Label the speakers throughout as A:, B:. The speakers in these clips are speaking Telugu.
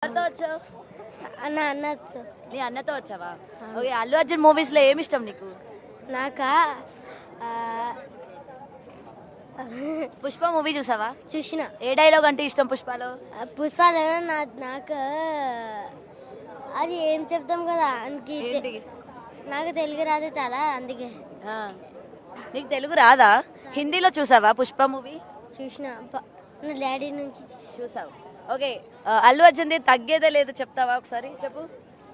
A: ఎవరితో వచ్చావు?
B: అన్నతో.
A: నీ అన్నతో వచ్చావా? ఓకే, అల్లు అర్జున్ మూవీస్ లో ఏమి ఇష్టం నీకు?
B: నాకా
A: పుష్ప మూవీ చూసావా?
B: చూసిన
A: ఏ డైలాగ్ అంటే ఇష్టం పుష్పలో?
B: పుష్పాలు నాకు అది ఏం చెప్తాం కదా
A: ఏంటి?
B: నాకు తెలుగు రాదు చాలా, అందుకే
A: ఆ, నీకు తెలుగు రాదా? హిందీలో చూసావా పుష్ప మూవీ?
B: చూసిన నా డాడీ నుంచి
A: చూసావు. ఓకే, అల్లు అర్జున్ది తగ్గేదే లేదు చెప్తావా ఒకసారి? చెప్పు.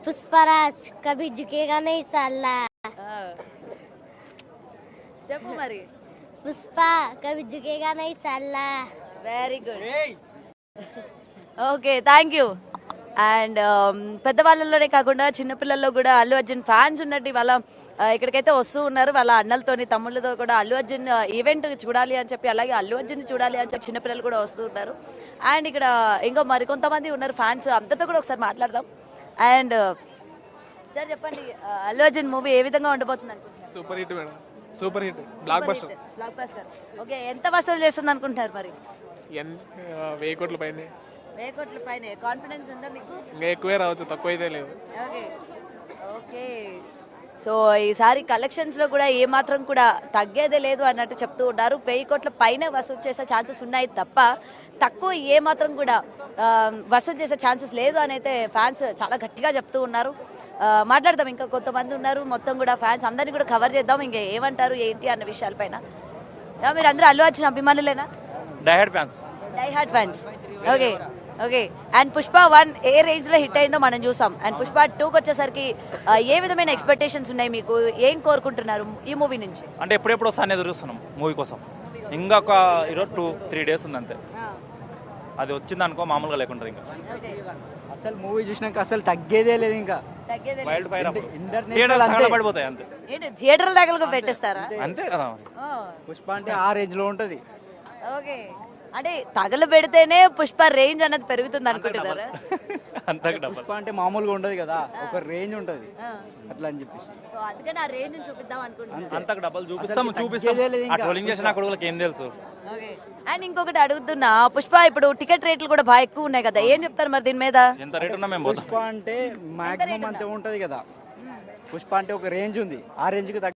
B: పుష్పరాజ్ కభీ జుకేగా నహీ సాలా.
A: ఆ, చెప్పు మరి.
B: పుష్ప కభీ జుకేగా నహీ సాలా.
A: Very good. Okay, thank you. And పెద్దవాళ్ళలోనే కాకుండా చిన్నపిల్లల్లో కూడా అల్లు అర్జున్ ఫ్యాన్స్ ఉన్నట్టు వాళ్ళ ఇక్కడికైతే వస్తూ ఉన్నారు. వాళ్ళ అన్నలతోని తమ్ముళ్ళతో కూడా అల్లు అర్జున్ ఈవెంట్ చూడాలి అని చెప్పి, అలాగే అల్లు అర్జున్ చూడాలి అని చెప్పి చిన్నపిల్లలు కూడా వస్తూ ఉన్నారు. అండ్ ఇక్కడ ఇంకా మరికొంతమంది ఉన్నారు ఫ్యాన్స్, అందరితో కూడా ఒకసారి మాట్లాడదాం. అండ్ సార్ చెప్పండి, అల్లు అర్జున్ మూవీ ఏ విధంగా ఉండబోతుంది అనుకుంటున్నారు?
C: Super hit madam, super hit, block buster.
A: Block buster. Okay, ఎంత వసూలు చేస్తుంది అనుకుంటున్నారు మరి?
C: 1000 కోట్ల పైన,
A: 1000 కోట్ల పైన. కాన్ఫిడెన్స్ ఉందా మీకు?
C: ఇంకా ఎక్కువే రావచ్చు, తక్కువ అయితే లేదు.
A: Okay okay. సో ఈసారి కలెక్షన్స్ లో కూడా ఏ మాత్రం కూడా తగ్గేదే లేదు అన్నట్టు చెప్తూ ఉన్నారు. 1000 కోట్ల పైన వసూలు చేసే ఛాన్సెస్ ఉన్నాయి తప్ప తక్కువ ఏ మాత్రం కూడా వసూలు చేసే ఛాన్సెస్ లేదు అని అయితే ఫ్యాన్స్ చాలా గట్టిగా చెప్తూ ఉన్నారు. మాట్లాడదాం, ఇంకా కొంతమంది ఉన్నారు, మొత్తం కూడా ఫ్యాన్స్ అందరినీ కూడా కవర్ చేద్దాం. ఇంకా ఏమంటారు ఏంటి అన్న విషయాలపైన. మీరు అందరూ అల్లు అర్జున్ అభిమానులేనా?
D: Die hard fans.
A: Die hard fans. Okay okay. And Pushpa 1 ఏ రేంజ్ లో హిట్ అయిందో మనం చూసాం. అండ్ పుష్ప 2కి వచ్చేసరికి ఏ విధమైన ఎక్స్పెక్టేషన్స్ ఉన్నాయి మీకు? ఏం కోరుకుంటున్నారు ఈ మూవీ నుంచి?
D: అంటే ఎప్పుడెప్పుడు వస్తాను ఎదురు చూస్తున్నాం మూవీ కోసం. ఇంకా ఒక 2-3 డేస్ ఉంది అంతే. అది వచ్చింది అనుకో, మామూలుగా లేకుండా ఇంకా
E: అసలు మూవీ చూసినాక అసలు తగ్గేదే లేదు. ఇంకా
D: వైల్డ్ ఫైర్
E: ఇంటర్నేషనల్
D: పడిపోతాయి అంతే.
A: ఏంటి థియేటర్ దగ్గర పెట్టేస్తారా?
D: అంతే కదా.
E: పుష్ప అంటే ఆ రేంజ్ లో ఉంటది.
A: ఓకే, అంటే తగలు పెడితేనే పుష్ప రేంజ్ అన్నది పెరుగుతుంది అనుకుంటున్నారా?
E: పుష్ప అంటే మామూలుగా ఉండదు కదా, ఒక రేంజ్ ఉంటది అట్లా అని చెప్పేసి.
A: సో అందుకని ఆ రేంజ్ చూపిద్దాం అనుకుంటున్నాను.
D: అంతకు డబ్బులు చూపిస్తాం. ఆ ట్రోలింగ్ చేసిన కొడుకులకు ఏం తెలుసు.
A: ఓకే. అండ్ ఇంకొకటి అడుగుతున్నా, పుష్ప ఇప్పుడు టికెట్ రేట్లు కూడా బాగా ఎక్కువ ఉన్నాయి కదా, ఏం చెప్తారు మరి దీని మీద?
D: ఎంత రేట్ ఉన్నా మేము పోతాం.
E: పుష్ప అంటే మాక్సిమం అంతే ఉంటది కదా. పుష్ప అంటే ఒక రేంజ్ ఉంది, ఆ రేంజ్ కి